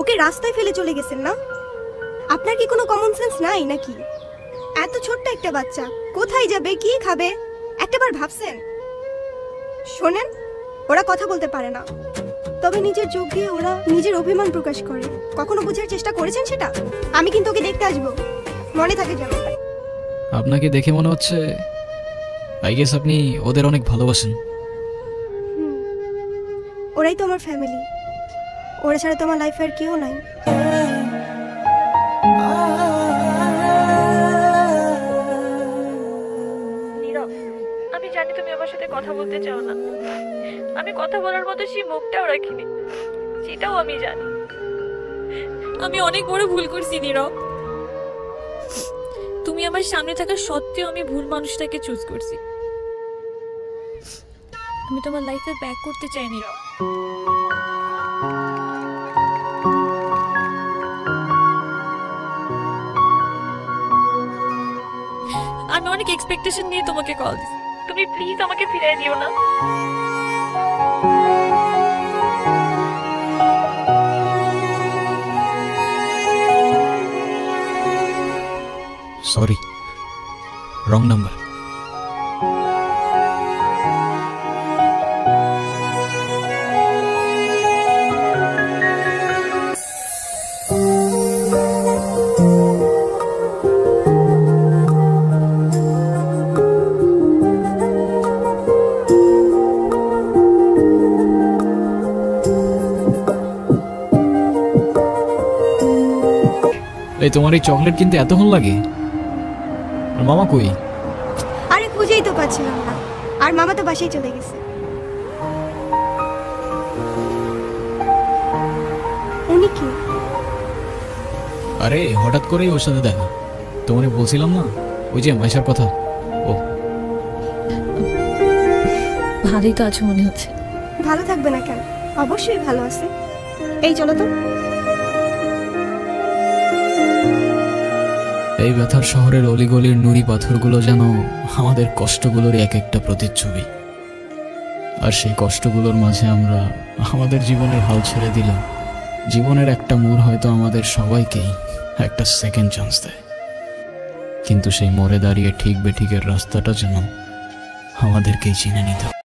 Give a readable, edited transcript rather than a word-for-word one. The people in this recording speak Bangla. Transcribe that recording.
ওকে রাস্তায় ফেলে চলে গেছেন না? আপনার কি কোনো কমন সেন্স নাই নাকি? এত ছোট্ট একটা বাচ্চা কোথায় যাবে, কি খাবে, একটাবার ভাবছেন? শোনেন, ওরা কথা বলতে পারে না, তবে নিজের চোখ দিয়ে ওরা নিজের অভিমান প্রকাশ করে। কখনো বোঝার চেষ্টা করেছেন সেটা? আমি কিন্তু ওকে দেখতে আসবো, মনে থাকে যেন। আপনাকে দেখে মনে হচ্ছে আই গেস আপনি ওদের অনেক ভালোবাসেন। ওরাই তো আমার ফ্যামিলি, ওরা ছাড়া তো আমার লাইফে আর কেউ নাই। আমি জানি তুমি আমার সাথে কথা বলতে চাও না, আমি কথা বলার মতো সেই মুখটাও রাখিনি, সেটাও আমি জানি। আমি অনেক বড় ভুল করছি নীরব। তুমি আমার সামনে থাকা সত্ত্বেও আমি ভুল মানুষটাকে চুজ করছি। আমি তোমার লাইফে ব্যাক করতে চাই নীরব। আমি অনেক এক্সপেকটেশন নিয়ে তোমাকে কল দিছি, তুমি প্লিজ আমাকে ফিরিয়ে দিও না। Sorry, wrong number. এই তোমার এই চকলেট কিনতে এতক্ষণ লাগে? আর মামা কই? আরে খুঁজেই তো পাচ্ছিলাম না, আর মামা তো বাসায় চলে গেছে। উনি কি? আরে হঠাৎ করেই ওর সাথে দেখা, তোমারে বলছিলাম না ওই যে মাইশার কথা। ও ভালোই তো আছো মনে হচ্ছে। ভালো থাকবে না কেন? অবশ্যই ভালো আছে। এই চলো তো। এই ব্যথার শহরের অলিগলির নুড়ি পাথরগুলো যেন আমাদের কষ্টগুলোর এক একটা প্রতিচ্ছবি, আর সেই কষ্টগুলোর মাঝে আমরা আমাদের জীবনের হাল ছেড়ে দিলাম। জীবনের একটা মোড় হয়তো আমাদের সবাইকেই একটা সেকেন্ড চান্স দেয়, কিন্তু সেই মোড়ে দাঁড়িয়ে ঠিক বেঠিকের রাস্তাটা যেন আমাদেরকেই চিনে নিতে।